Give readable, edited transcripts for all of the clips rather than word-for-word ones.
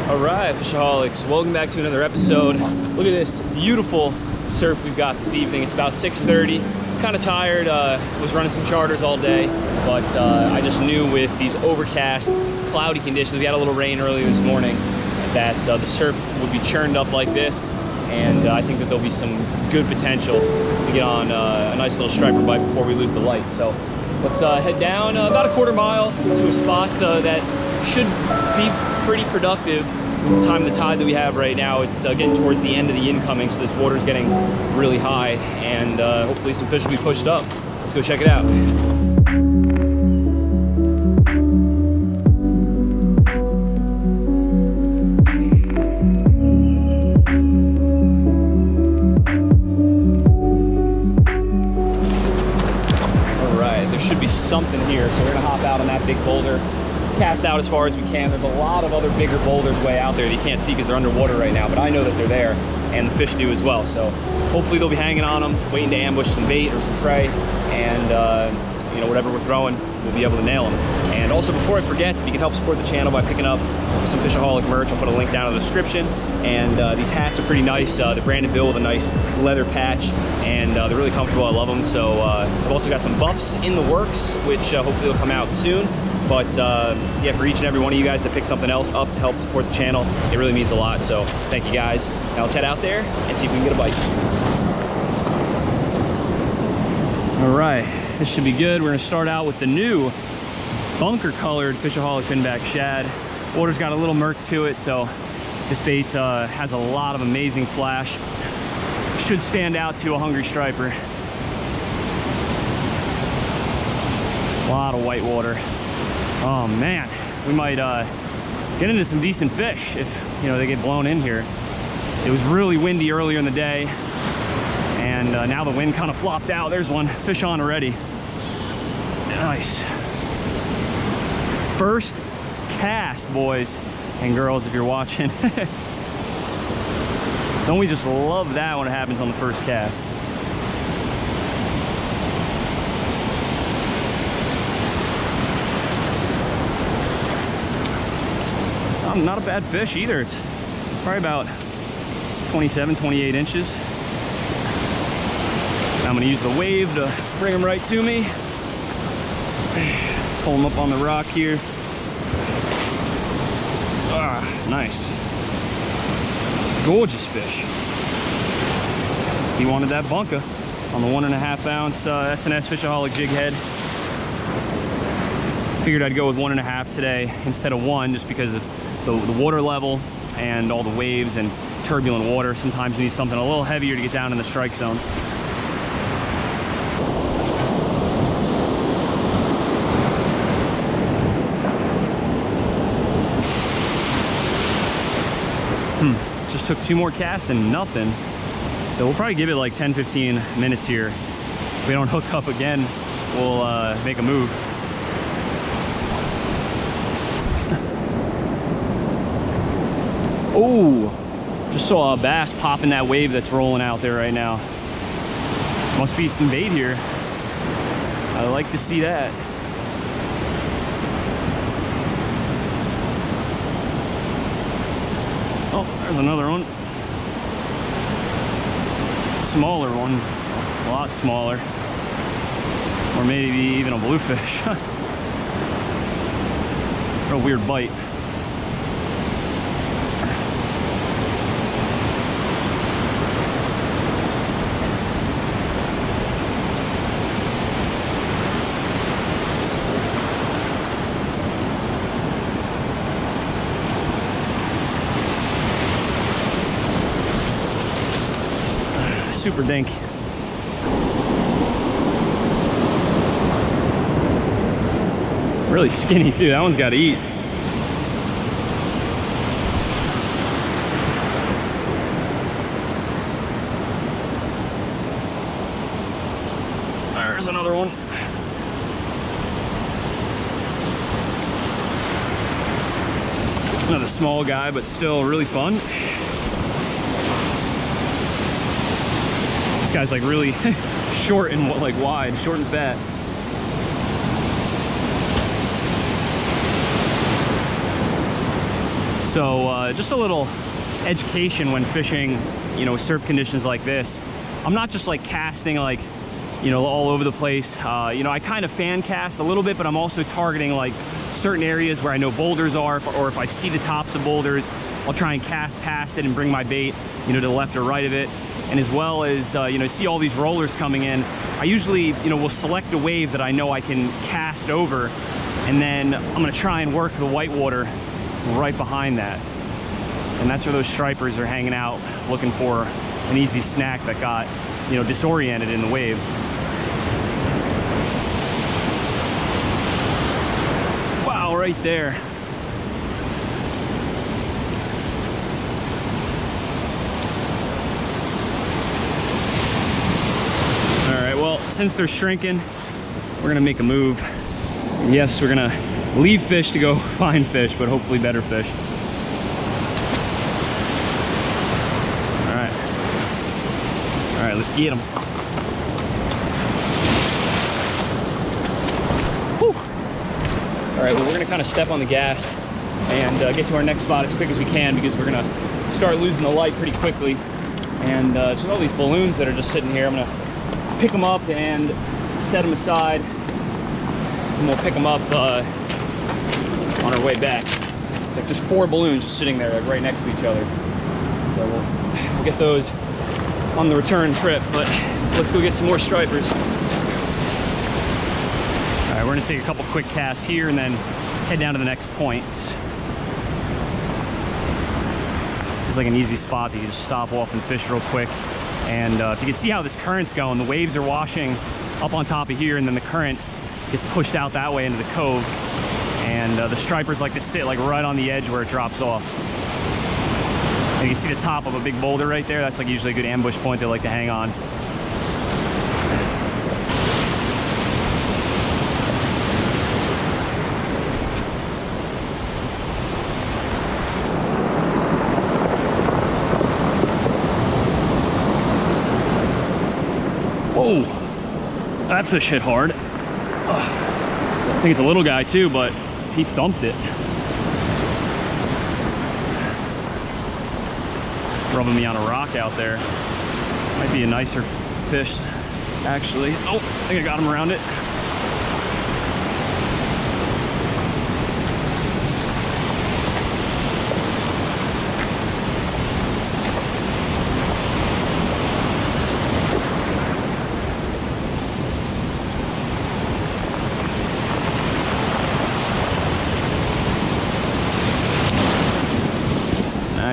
All right, Fishaholics, welcome back to another episode. Look at this beautiful surf we've got this evening. It's about 6:30. Kind of tired, was running some charters all day, but I just knew with these overcast, cloudy conditions, we had a little rain earlier this morning, that the surf would be churned up like this, and I think that there'll be some good potential to get on a nice little striper bite before we lose the light. So let's head down about a quarter mile to a spot that should be pretty productive. The time of the tide that we have right now, it's getting towards the end of the incoming, so this water's getting really high, and hopefully some fish will be pushed up. Let's go check it out. All right, there should be something here, so we're gonna hop out on that big boulder, cast out as far as we can. There's a lot of other bigger boulders way out there that you can't see because they're underwater right now, but I know that they're there, and the fish do as well. So hopefully they'll be hanging on them, waiting to ambush some bait or some prey, and you know, whatever we're throwing, we'll be able to nail them. And also, before I forget, if you can help support the channel by picking up some Fishaholic merch, I'll put a link down in the description. And these hats are pretty nice. They're branded Bill with a nice leather patch, and they're really comfortable. I love them. So I've also got some buffs in the works, which hopefully will come out soon. But yeah, for each and every one of you guys that pick something else up to help support the channel, it really means a lot. So thank you guys. Now let's head out there and see if we can get a bite. All right, this should be good. We're gonna start out with the new bunker colored Fishaholic Finback Shad. Water's got a little murk to it, so this bait has a lot of amazing flash. Should stand out to a hungry striper. A lot of white water. Oh man, we might get into some decent fish if, you know, they get blown in here. It was really windy earlier in the day, and now the wind kind of flopped out. There's one fish on already. Nice. First cast, boys and girls, if you're watching. Don't we just love that when it happens on the first cast? Not a bad fish either. It's probably about 27, 28 inches. I'm gonna use the wave to bring him right to me. Pull him up on the rock here. Ah, nice. Gorgeous fish. He wanted that bunker on the 1.5 ounce S&S Fishaholic jig head. Figured I'd go with 1.5 today instead of 1, just because of the water level and all the waves and turbulent water. Sometimes you need something a little heavier to get down in the strike zone. Just took 2 more casts and nothing. So we'll probably give it like 10-15 minutes here. If we don't hook up again, we'll make a move. Oh, just saw a bass popping that wave that's rolling out there right now. Must be some bait here. I like to see that. Oh, there's another one. Smaller one, a lot smaller. Or maybe even a bluefish. Real weird bite. Super dink. Really skinny too. That one's got to eat. There's another one. Another small guy, but still really fun. This guy's like really short and like wide, short and fat. So just a little education when fishing, you know, surf conditions like this. I'm not just like casting like, you know, all over the place. You know, I kind of fan cast a little bit, but I'm also targeting like certain areas where I know boulders are, or if I see the tops of boulders, I'll try and cast past it and bring my bait, you know, to the left or right of it. And as well as, you know, see all these rollers coming in, I usually, you know, will select a wave that I know I can cast over, and then I'm gonna try and work the whitewater right behind that. And that's where those stripers are hanging out, looking for an easy snack that got, you know, disoriented in the wave. Wow, right there. All right, well, since they're shrinking, we're gonna make a move. Yes, we're gonna leave fish to go find fish, but hopefully better fish. All right, let's get them. Whew. All right, well, we're gonna kind of step on the gas and get to our next spot as quick as we can, because we're gonna start losing the light pretty quickly. And just all these balloons that are just sitting here, I'm gonna pick them up and set them aside, and we'll pick them up on our way back. It's like just 4 balloons just sitting there, like right next to each other. So we'll get those on the return trip, but let's go get some more stripers. All right, we're gonna take a couple quick casts here and then head down to the next point. It's like an easy spot that you just stop off and fish real quick. And if you can see how this current's going, the waves are washing up on top of here, and then the current gets pushed out that way into the cove. And the stripers like to sit like right on the edge where it drops off. And you can see the top of a big boulder right there. That's like usually a good ambush point they like to hang on. Whoa, that fish hit hard. I think it's a little guy too, but he thumped it. Rubbing me on a rock out there. Might be a nicer fish, actually. Oh, I think I got him around it.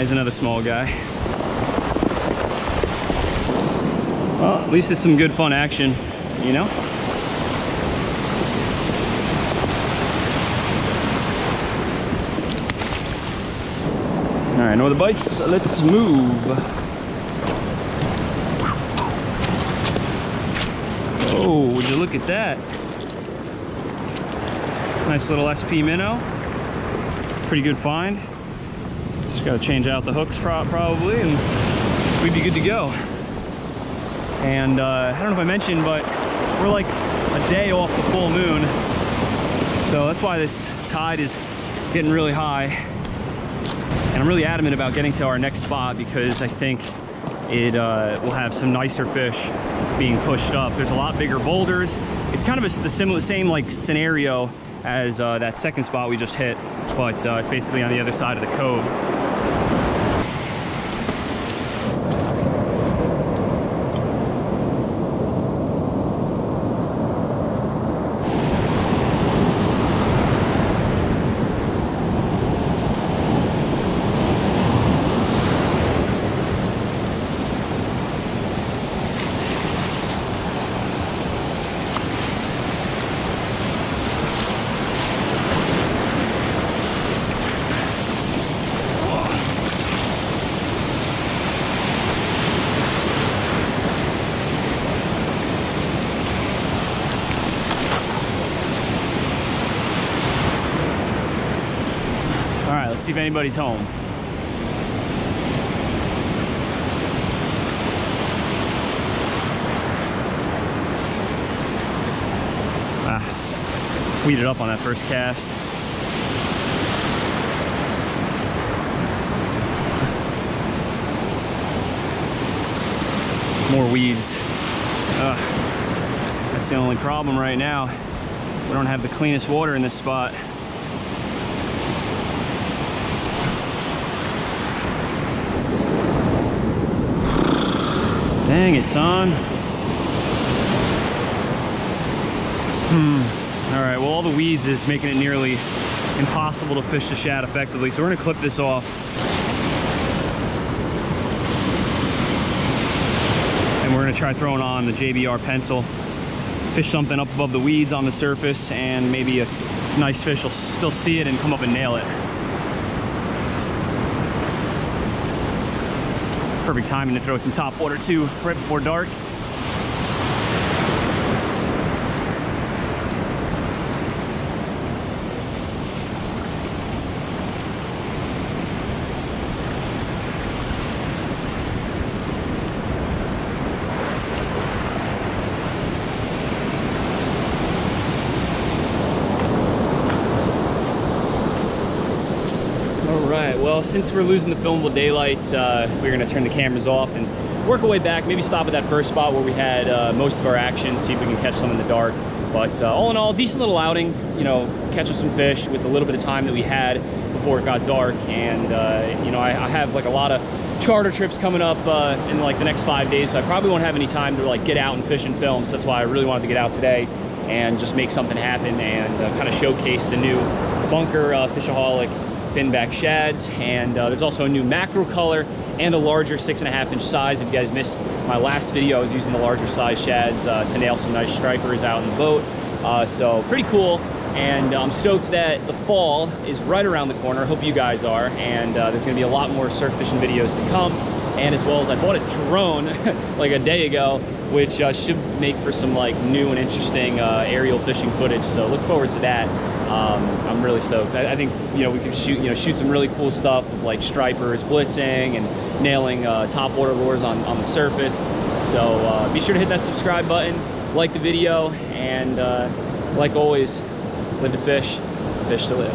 He's another small guy. Well, at least it's some good fun action, you know? All right, no other bites, so let's move. Oh, would you look at that? Nice little SP minnow. Pretty good find. Just gotta change out the hooks probably, and we'd be good to go. And I don't know if I mentioned, but we're like a day off the full moon. So that's why this tide is getting really high. And I'm really adamant about getting to our next spot, because I think it will have some nicer fish being pushed up. There's a lot bigger boulders. It's kind of the same like scenario as that second spot we just hit, but it's basically on the other side of the cove. Let's see if anybody's home. Weeded up on that first cast. more weeds. That's the only problem right now. We don't have the cleanest water in this spot. Dang it, son. All right, well, all the weeds is making it nearly impossible to fish the shad effectively, so we're gonna clip this off. And we're gonna try throwing on the JBR pencil. Fish something up above the weeds on the surface, and maybe a nice fish will still see it and come up and nail it. Perfect timing to throw some top water too, right before dark. Well, since we're losing the filmable daylight, we're gonna turn the cameras off and work our way back, maybe stop at that first spot where we had most of our action, see if we can catch some in the dark. But all in all, decent little outing, you know, catching some fish with a little bit of time that we had before it got dark. And you know, I have like a lot of charter trips coming up in like the next 5 days, so I probably won't have any time to like get out and fish and film. So that's why I really wanted to get out today and just make something happen and kind of showcase the new Bunker Fishaholic finback shads. And there's also a new macro color and a larger 6.5-inch size. If you guys missed my last video, I was using the larger size shads to nail some nice stripers out in the boat. So pretty cool, and I'm stoked that the fall is right around the corner. Hope you guys are. And there's gonna be a lot more surf fishing videos to come, and as well as I bought a drone like a day ago, which should make for some like new and interesting aerial fishing footage, so look forward to that. I'm really stoked. I think, you know, we can shoot some really cool stuff with like stripers blitzing and nailing top water lures on the surface. So be sure to hit that subscribe button, like the video, and like always, live to fish, fish to live.